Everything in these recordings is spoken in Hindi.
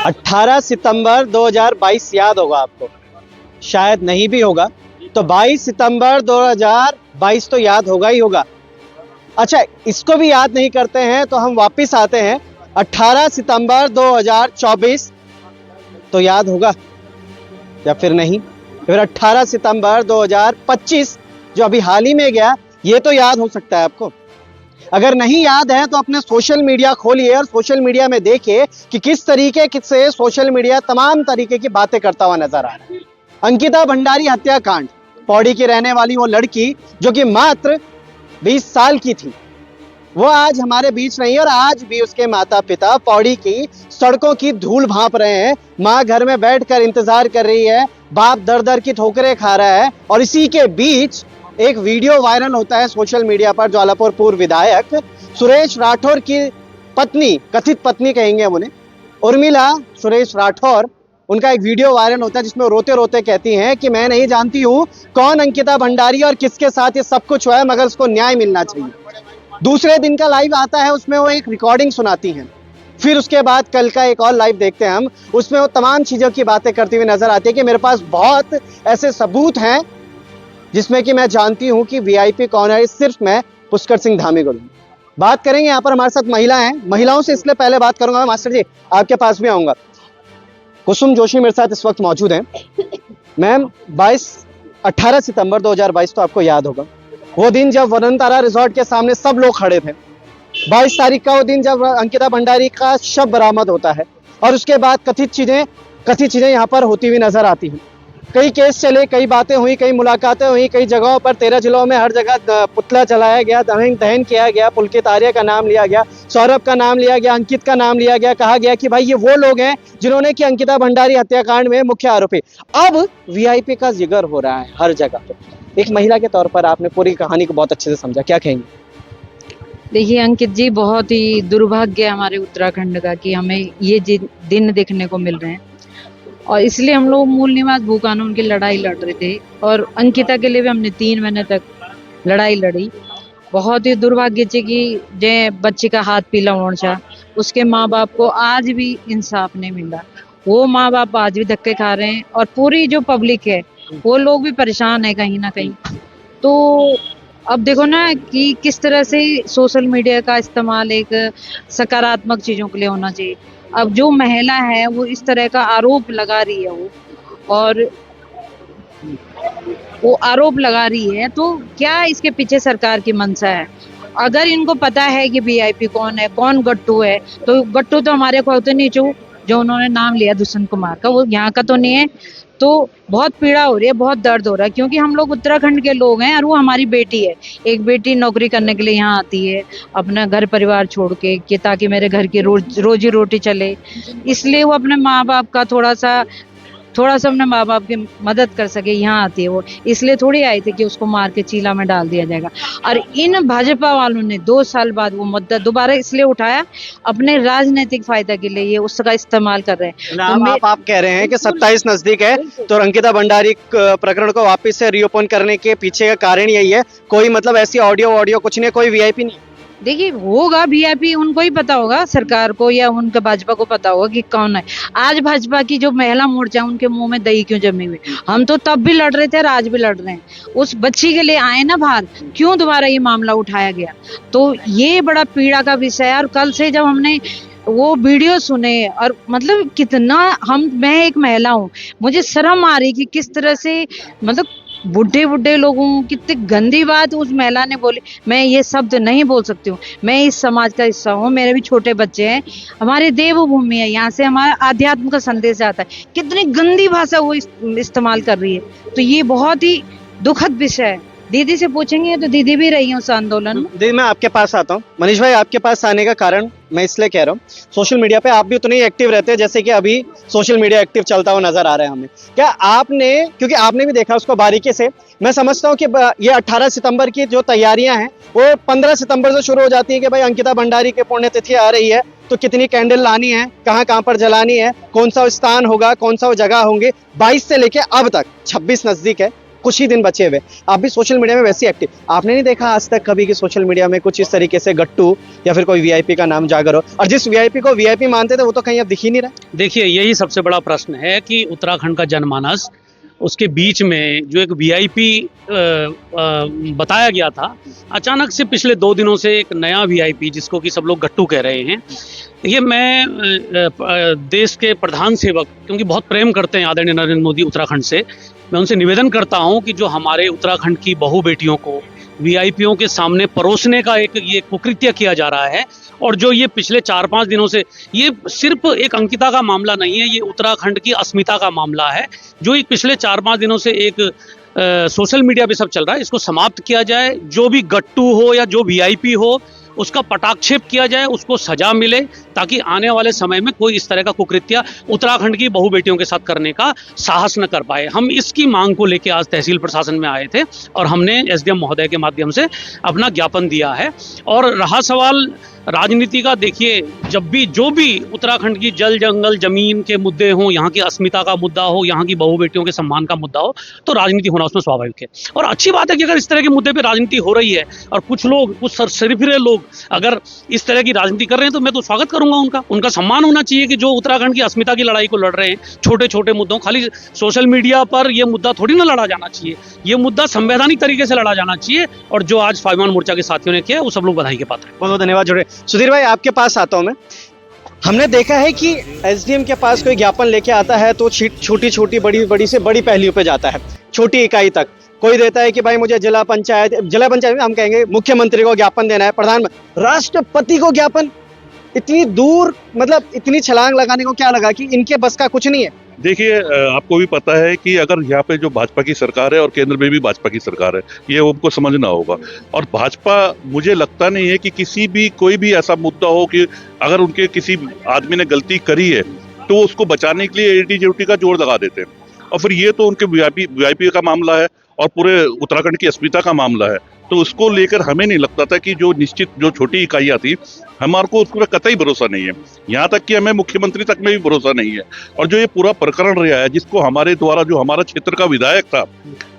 18 सितंबर 2022 याद होगा आपको, शायद नहीं भी होगा तो 22 सितंबर 2022 तो याद होगा ही होगा। अच्छा, इसको भी याद नहीं करते हैं तो हम वापस आते हैं 18 सितंबर 2024, तो याद होगा या फिर नहीं? फिर 18 सितंबर 2025 जो अभी हाल ही में गया, ये तो याद हो सकता है आपको। अगर नहीं याद है तो अपने सोशल मीडिया खोलिए और सोशल मीडिया में देखिए कि किस तरीके से सोशल मीडिया तमाम तरीके की बातें करता हुआ नजर आ रहा है। अंकिता भंडारी हत्याकांड, पौड़ी की रहने वाली वो लड़की जो कि मात्र 20 साल की थी, वो आज हमारे बीच नहीं है और आज भी उसके माता पिता पौड़ी की सड़कों की धूल भांप रहे हैं। माँ घर में बैठकर इंतजार कर रही है, बाप दर दर की ठोकरें खा रहा है और इसी के बीच एक वीडियो वायरल होता है सोशल मीडिया पर। ज्वालापुर पूर्व विधायक सुरेश राठौर की पत्नी, कथित पत्नी कहेंगे हम उन्हें, उर्मिला सुरेश राठौर, उनका एक वीडियो वायरल होता है जिसमें रोते रोते कहती हैं कि मैं नहीं जानती हूं कौन अंकिता भंडारी और किसके साथ ये सब कुछ हुआ है, मगर उसको न्याय मिलना चाहिए। दूसरे दिन का लाइव आता है, उसमें वो एक रिकॉर्डिंग सुनाती हैं। फिर उसके बाद कल का एक और लाइव देखते हैं हम, उसमें वो तमाम चीजों की बातें करती हुई नजर आती है कि मेरे पास बहुत ऐसे सबूत हैं जिसमें कि मैं जानती हूं कि वीआईपी कौन है। सिर्फ मैं पुष्कर सिंह धामी करूंगी। बात करेंगे, यहाँ पर हमारे साथ महिला हैं, महिलाओं से इसलिए पहले बात करूंगा मैं, मास्टर जी आपके पास भी आऊंगा। कुसुम जोशी मेरे साथ इस वक्त मौजूद हैं। मैम, 18 सितंबर 2022 तो आपको याद होगा, वो दिन जब वनंतारा रिजॉर्ट के सामने सब लोग खड़े थे। 22 तारीख का वो दिन जब अंकिता भंडारी का शव बरामद होता है और उसके बाद कथित चीजें यहाँ पर होती हुई नजर आती हैं। कई केस चले, कई बातें हुई, कई मुलाकातें हुई, कई जगहों पर 13 जिलों में हर जगह पुतला जलाया गया, दहन किया गया, पुलकित आर्य का नाम लिया गया, सौरभ का नाम लिया गया, अंकित का नाम लिया गया, कहा गया कि भाई ये वो लोग हैं जिन्होंने कि अंकिता भंडारी हत्याकांड में मुख्य आरोपी। अब वीआईपी का जिक्र हो रहा है हर जगह पे। एक महिला के तौर पर आपने पूरी कहानी को बहुत अच्छे से समझा, क्या कहेंगे? देखिए अंकित जी, बहुत ही दुर्भाग्य है हमारे उत्तराखंड का कि हमें ये दिन देखने को मिल रहे हैं और इसलिए हम लोग मूल निवास भू कानून की लड़ाई लड़ रहे थे और अंकिता के लिए भी हमने 3 महीने तक लड़ाई लड़ी। बहुत ही दुर्भाग्य है कि जे बच्चे का हाथ पीला होना था, उसके माँ बाप को आज भी इंसाफ नहीं मिला। वो माँ बाप आज भी धक्के खा रहे हैं और पूरी जो पब्लिक है वो लोग भी परेशान है कहीं ना कहीं। तो अब देखो ना कि किस तरह से सोशल मीडिया का इस्तेमाल एक सकारात्मक चीजों के लिए होना चाहिए। अब जो महिला है वो इस तरह का आरोप लगा रही है, वो आरोप लगा रही है, तो क्या इसके पीछे सरकार की मंशा है? अगर इनको पता है कि वीआईपी कौन है, कौन गट्टू है, तो गट्टू तो हमारे को होते नहीं, जो उन्होंने नाम लिया दुष्यंत कुमार का, वो यहाँ का तो नहीं है। तो बहुत पीड़ा हो रही है, बहुत दर्द हो रहा है, क्योंकि हम लोग उत्तराखंड के लोग हैं और वो हमारी बेटी है। एक बेटी नौकरी करने के लिए यहाँ आती है अपना घर परिवार छोड़ के कि ताकि मेरे घर की रोजी रोटी चले, इसलिए वो अपने माँ बाप का थोड़ा सा अपने माँ बाप की मदद कर सके यहाँ आती है वो, इसलिए थोड़ी आई थी कि उसको मार के चीला में डाल दिया जाएगा। और इन भाजपा वालों ने 2 साल बाद वो मुद्दा दोबारा इसलिए उठाया, अपने राजनीतिक फायदा के लिए ये उसका इस्तेमाल कर रहे हैं। तो आप कह रहे हैं कि 27 नजदीक है तो अंकिता भंडारी प्रकरण को वापस से रीओपन करने के पीछे का कारण यही है? कोई मतलब ऐसी ऑडियो कुछ नहीं, कोई वीआईपी नहीं? देखिए होगा वीआईपी, उनको ही पता होगा, सरकार को या उनके भाजपा को पता होगा कि कौन है। आज भाजपा की जो महिला मोर्चा है उनके मुंह में दही क्यों जमी हुई? हम तो तब भी लड़ रहे थे और आज भी लड़ रहे हैं। उस बच्ची के लिए आए ना बाहर, क्यों दोबारा ये मामला उठाया गया? तो ये बड़ा पीड़ा का विषय है। और कल से जब हमने वो वीडियो सुने और मतलब कितना मैं एक महिला हूँ, मुझे शर्म आ रही कि किस तरह से मतलब बुढ़े लोगों कितनी गंदी बात उस महिला ने बोली। मैं ये शब्द नहीं बोल सकती हूँ, मैं इस समाज का हिस्सा हूँ, मेरे भी छोटे बच्चे हैं, हमारी देवभूमि है, यहाँ से हमारा आध्यात्म का संदेश आता है। कितनी गंदी भाषा वो इस्तेमाल कर रही है, तो ये बहुत ही दुखद विषय है। दीदी से पूछेंगे तो दीदी भी रही है उस आंदोलन में। दीदी, मैं आपके पास आता हूँ। मनीष भाई, आपके पास आने का कारण मैं इसलिए कह रहा हूँ, सोशल मीडिया पे आप भी उतने ही एक्टिव रहते हैं जैसे कि अभी सोशल मीडिया एक्टिव चलता हुआ नजर आ रहा है हमें। क्या आपने, क्योंकि आपने भी देखा उसको बारीकी से, मैं समझता हूँ कि ये 18 सितंबर की जो तैयारियां हैं वो 15 सितंबर से शुरू हो जाती है कि भाई अंकिता भंडारी की पुण्यतिथि आ रही है तो कितनी कैंडल लानी है, कहाँ पर जलानी है, कौन सा स्थान होगा, कौन सा वो जगह होंगे। 22 से लेके अब तक 26 नजदीक है, कुछ ही दिन बचे हुए, आप भी सोशल मीडिया में वैसे एक्टिव, आपने नहीं देखा आज तक कभी कि सोशल मीडिया में कुछ इस तरीके से गट्टू या फिर कोई वीआईपी का नाम जागर हो, और जिस वीआईपी को वीआईपी मानते थे वो तो कहीं अब दिख ही नहीं रहा। देखिए, यही सबसे बड़ा प्रश्न है कि उत्तराखंड का जनमानस, उसके बीच में जो एक वीआईपी बताया गया था, अचानक से पिछले 2 दिनों से एक नया वीआईपी जिसको कि सब लोग गट्टू कह रहे हैं। ये मैं देश के प्रधान सेवक, क्योंकि बहुत प्रेम करते हैं आदरणीय नरेंद्र मोदी उत्तराखंड से, मैं उनसे निवेदन करता हूं कि जो हमारे उत्तराखंड की बहू बेटियों को वीआईपीओं के सामने परोसने का एक ये कुकृत्य किया जा रहा है, और जो ये पिछले 4-5 दिनों से, ये सिर्फ एक अंकिता का मामला नहीं है, ये उत्तराखंड की अस्मिता का मामला है, जो एक पिछले 4-5 दिनों से एक सोशल मीडिया पे सब चल रहा है। इसको समाप्त किया जाए, जो भी गट्टू हो या जो वीआईपी हो उसका पटाक्षेप किया जाए, उसको सजा मिले, ताकि आने वाले समय में कोई इस तरह का कुकृत्य उत्तराखंड की बहू बेटियों के साथ करने का साहस न कर पाए। हम इसकी मांग को लेकर आज तहसील प्रशासन में आए थे और हमने एसडीएम महोदय के माध्यम से अपना ज्ञापन दिया है। और रहा सवाल राजनीति का, देखिए, जब भी जो भी उत्तराखंड की जल जंगल जमीन के मुद्दे हों, यहाँ की अस्मिता का मुद्दा हो, यहाँ की बहू बेटियों के सम्मान का मुद्दा हो, तो राजनीति होना उसमें स्वाभाविक है। और अच्छी बात है कि अगर इस तरह के मुद्दे पे राजनीति हो रही है और कुछ लोग, कुछ सरसरीफिरे लोग अगर इस तरह की राजनीति कर रहे हैं, तो मैं तो स्वागत करूंगा। उनका सम्मान होना चाहिए कि जो उत्तराखंड की अस्मिता की लड़ाई को लड़ रहे हैं, छोटे छोटे मुद्दों, खाली सोशल मीडिया पर यह मुद्दा थोड़ी ना लड़ा जाना चाहिए, ये मुद्दा संवैधानिक तरीके से लड़ा जाना चाहिए। और जो आज स्वाभिमान मोर्चा के साथियों ने किया, वो सब लोग बधाई के पात्र हैं। बहुत बहुत धन्यवाद। जुड़े सुधीर भाई, आपके पास आता हूं मैं। हमने देखा है कि एसडीएम के पास कोई ज्ञापन लेके आता है तो छोटी छोटी बड़ी से बड़ी पहलियों पे जाता है, छोटी इकाई तक। कोई देता है कि भाई मुझे जिला पंचायत में हम कहेंगे मुख्यमंत्री को ज्ञापन देना है, प्रधानमंत्री, राष्ट्रपति को ज्ञापन। इतनी दूर, मतलब इतनी छलांग लगाने को क्या लगा कि इनके बस का कुछ नहीं है? देखिए, आपको भी पता है कि अगर यहाँ पे जो भाजपा की सरकार है और केंद्र में भी भाजपा की सरकार है, ये उनको समझना होगा। और भाजपा, मुझे लगता नहीं है कि कोई भी ऐसा मुद्दा हो कि अगर उनके किसी आदमी ने गलती करी है तो उसको बचाने के लिए एटीजेटी का जोर लगा देते हैं। और फिर ये तो उनके वीआईपी का मामला है और पूरे उत्तराखंड की अस्मिता का मामला है, तो उसको लेकर हमें नहीं लगता था कि जो छोटी इकाइयाँ थी, हमारे को उसका कतई भरोसा नहीं है। यहाँ तक कि हमें मुख्यमंत्री तक में भी भरोसा नहीं है। और जो ये पूरा प्रकरण रहा है, जिसको हमारे द्वारा, जो हमारा क्षेत्र का विधायक था,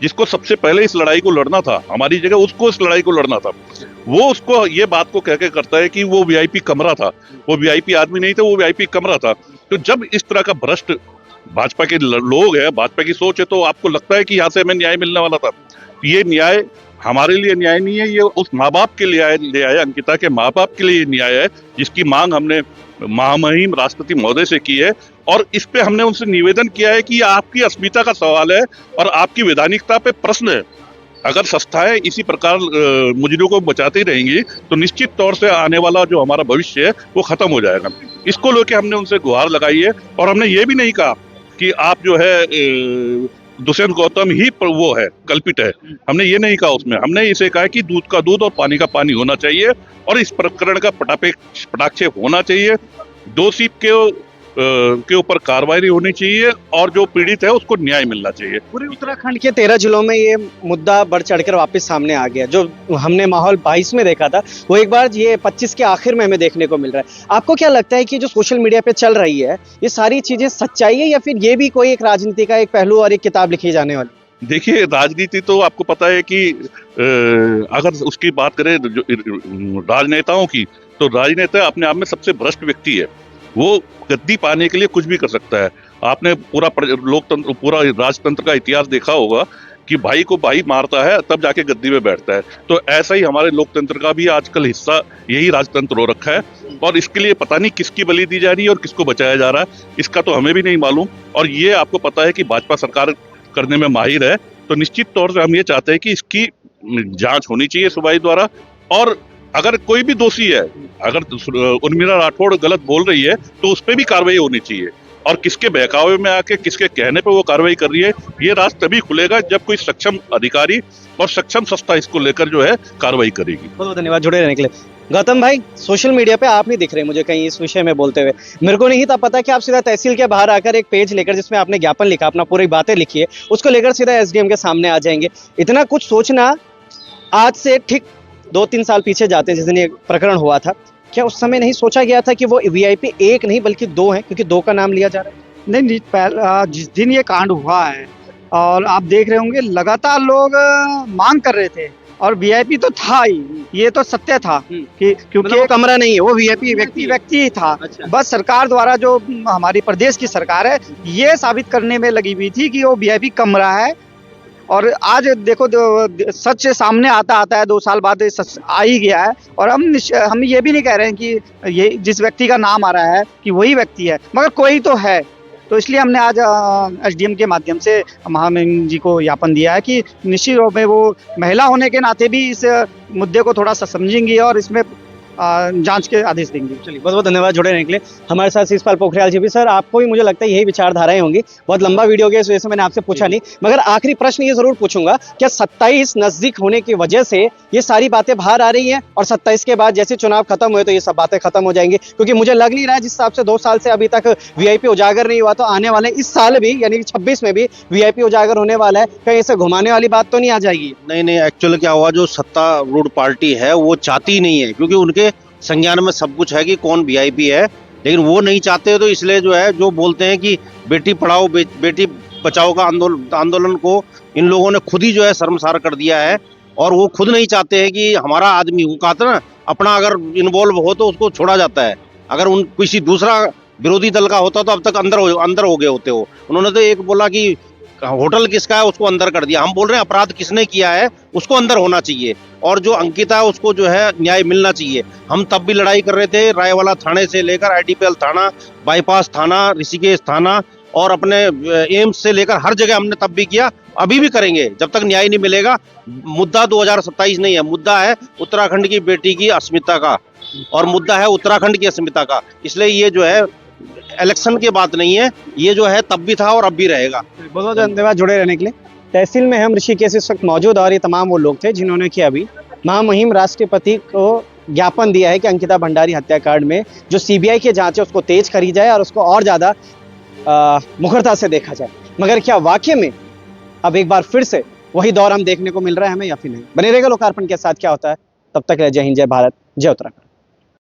जिसको सबसे पहले इस लड़ाई को लड़ना था, हमारी जगह उसको इस लड़ाई को लड़ना था, वो उसको ये बात को कह के करता है कि वो वीआईपी कमरा था। वो वीआईपी आदमी नहीं था, वो वीआईपी कमरा था। तो जब इस तरह का भ्रष्ट भाजपा के लोग हैं, भाजपा की सोच है, तो आपको लगता है कि यहाँ से हमें न्याय मिलने वाला था। ये न्याय हमारे लिए न्याय नहीं है, ये उस माँ बाप के लिए ले आए, अंकिता के माँ बाप के लिए ये न्याय है, जिसकी मांग हमने महामहिम राष्ट्रपति महोदय से की है। और इस पे हमने उनसे निवेदन किया है कि आपकी अस्मिता का सवाल है और आपकी वैधानिकता पे प्रश्न है। अगर संस्थाएं इसी प्रकार मुजरिमों को बचाती रहेंगी तो निश्चित तौर से आने वाला जो हमारा भविष्य है वो खत्म हो जाएगा। इसको लेके हमने उनसे गुहार लगाई है। और हमने ये भी नहीं कहा कि आप जो है दुष्यंत गौतम ही वो है, कल्पित है, हमने ये नहीं कहा। उसमें हमने इसे कहा कि दूध का दूध और पानी का पानी होना चाहिए और इस प्रकरण का पटाक्षेप होना चाहिए। दोषी के ऊपर कार्रवाई होनी चाहिए और जो पीड़ित है उसको न्याय मिलना चाहिए। पूरे उत्तराखंड के 13 जिलों में ये मुद्दा बढ़ चढ़कर वापस सामने आ गया। जो हमने माहौल 22 में देखा था, वो एक बार ये 25 के आखिर में हमें देखने को मिल रहा है। आपको क्या लगता है कि जो सोशल मीडिया पे चल रही है, ये सारी चीजें सच्चाई है या फिर ये भी कोई एक राजनीति का एक पहलू और एक किताब लिखी जाने वाली? देखिए, राजनीति तो आपको पता है कि अगर उसकी बात करें राजनेताओं की, तो राजनेता अपने आप में सबसे भ्रष्ट व्यक्ति है। वो गद्दी पाने के लिए कुछ भी कर सकता है। आपने पूरा लोकतंत्र, पूरा राजतंत्र का इतिहास देखा होगा कि भाई को भाई मारता है तब जाके गद्दी में बैठता है। तो ऐसा ही हमारे लोकतंत्र का भी आजकल हिस्सा यही राजतंत्र हो रखा है। और इसके लिए पता नहीं किसकी बलि दी जा रही है और किसको बचाया जा रहा है, इसका तो हमें भी नहीं मालूम। और ये आपको पता है कि भाजपा सरकार करने में माहिर है, तो निश्चित तौर से हम ये चाहते हैं कि इसकी जांच होनी चाहिए सूबाई द्वारा। और अगर कोई भी दोषी है, अगर उर्मिला राठौड़ गलत बोल रही है, तो उस पर भी कार्रवाई होनी चाहिए। और किसके बहकावे में आके, किसके कहने पे वो कार्रवाई कर रही है, ये राज तभी खुलेगा जब कोई सक्षम अधिकारी और सक्षम संस्था इसको लेकर जो है कार्रवाई करेगी। बहुत बहुत धन्यवाद जुड़े रहने के लिए। गौतम भाई, सोशल मीडिया पे आप नहीं दिख रहे मुझे कहीं इस विषय में बोलते हुए। मेरे को नहीं था पता कि आप सीधा तहसील के बाहर आकर एक पेज लेकर, जिसमें आपने ज्ञापन लिखा, अपना पूरी बातें लिखी है, उसको लेकर सीधा एसडीएम के सामने आ जाएंगे। इतना कुछ सोचना आज से ठीक 2-3 साल पीछे जाते हैं, जिस दिन ये प्रकरण हुआ था, क्या उस समय नहीं सोचा गया था कि वो वीआईपी एक नहीं बल्कि 2 हैं, क्योंकि 2 का नाम लिया जा रहा है? नहीं, जिस दिन ये कांड हुआ है, और आप देख रहे होंगे लगातार लोग मांग कर रहे थे, और वीआईपी तो था ही, ये तो सत्य था कि क्योंकि मतलब वो कमरा नहीं है, वो वीआईपी व्यक्ति व्यक्ति ही था। अच्छा। बस सरकार द्वारा, जो हमारी प्रदेश की सरकार है, ये साबित करने में लगी हुई थी कि वो वीआईपी कमरा है। और आज देखो सच सामने आता है, 2 साल बाद सच आ ही गया है। और हम ये भी नहीं कह रहे हैं कि ये जिस व्यक्ति का नाम आ रहा है कि वही व्यक्ति है, मगर कोई तो है। तो इसलिए हमने आज एसडीएम के माध्यम से महामहिम जी को ज्ञापन दिया है कि निश्चित रूप में वो महिला होने के नाते भी इस मुद्दे को थोड़ा सा समझेंगी और इसमें जांच के आदेश देंगे। चलिए, बहुत बहुत धन्यवाद जुड़े रहने के लिए। हमारे साथ शिषपाल पोखरियाल जी भी। सर, आपको भी मुझे लगता है यही विचारधाराएं होंगी। बहुत लंबा वीडियो गया, इस वजह से मैंने आपसे पूछा नहीं, मगर आखिरी प्रश्न ये जरूर पूछूंगा, क्या 27 नजदीक होने की वजह से ये सारी बातें बाहर आ रही हैं, और 27 के बाद जैसे चुनाव खत्म हुए तो ये सब बातें खत्म हो जाएंगी? क्योंकि मुझे लग नहीं रहा है, जिस हिसाब से 2 साल से अभी तक वीआईपी उजागर नहीं हुआ, तो आने वाले इस साल भी यानी कि 26 में भी वीआईपी उजागर होने वाला है। कहीं इसे घुमाने वाली बात तो नहीं आ जाएगी? नहीं, एक्चुअली क्या हुआ, जो सत्तारूढ़ पार्टी है वो चाहती नहीं है, क्योंकि उनके संज्ञान में सब कुछ है कि कौन वीआईपी है, लेकिन वो नहीं चाहते। तो इसलिए जो है, जो बोलते हैं कि बेटी पढ़ाओ बेटी बचाओ का आंदोलन को इन लोगों ने खुद ही जो है शर्मसार कर दिया है। और वो खुद नहीं चाहते हैं कि हमारा आदमी, वो कहते ना, अपना अगर इन्वॉल्व हो तो उसको छोड़ा जाता है। अगर उन किसी दूसरा विरोधी दल का होता तो अब तक अंदर हो गए होते हो। उन्होंने तो एक बोला कि होटल किसका है, उसको अंदर कर दिया। हम बोल रहे हैं अपराध किसने किया है उसको अंदर होना चाहिए, और जो अंकिता है उसको जो है न्याय मिलना चाहिए। हम तब भी लड़ाई कर रहे थे, रायवाला थाने से लेकर आईटीपीएल थाना, बाईपास थाना, ऋषिकेश थाना, और अपने एम्स से लेकर हर जगह हमने तब भी किया, अभी भी करेंगे जब तक न्याय नहीं मिलेगा। मुद्दा 2027 नहीं है, मुद्दा है उत्तराखंड की बेटी की अस्मिता का, और मुद्दा है उत्तराखंड की अस्मिता का। इसलिए ये जो है इलेक्शन की बात नहीं है, ये जो है तब भी था और अब भी रहेगा। बहुत बहुत धन्यवाद जुड़े रहने के लिए। तहसील में हम ऋषिकेश इस वक्त मौजूद, और ये तमाम वो लोग थे जिन्होंने कि अभी महामहिम राष्ट्रपति को ज्ञापन दिया है कि अंकिता भंडारी हत्याकांड में जो सीबीआई की जांच है उसको तेज करी जाए और उसको और ज्यादा मुखरता से देखा जाए। मगर क्या वाकई में अब एक बार फिर से वही दौर हम देखने को मिल रहा है हमें, या फिर नहीं? बने रहेगा लोकार्पण के साथ, क्या होता है। तब तक जय हिंद, जय भारत, जय उत्तराखंड।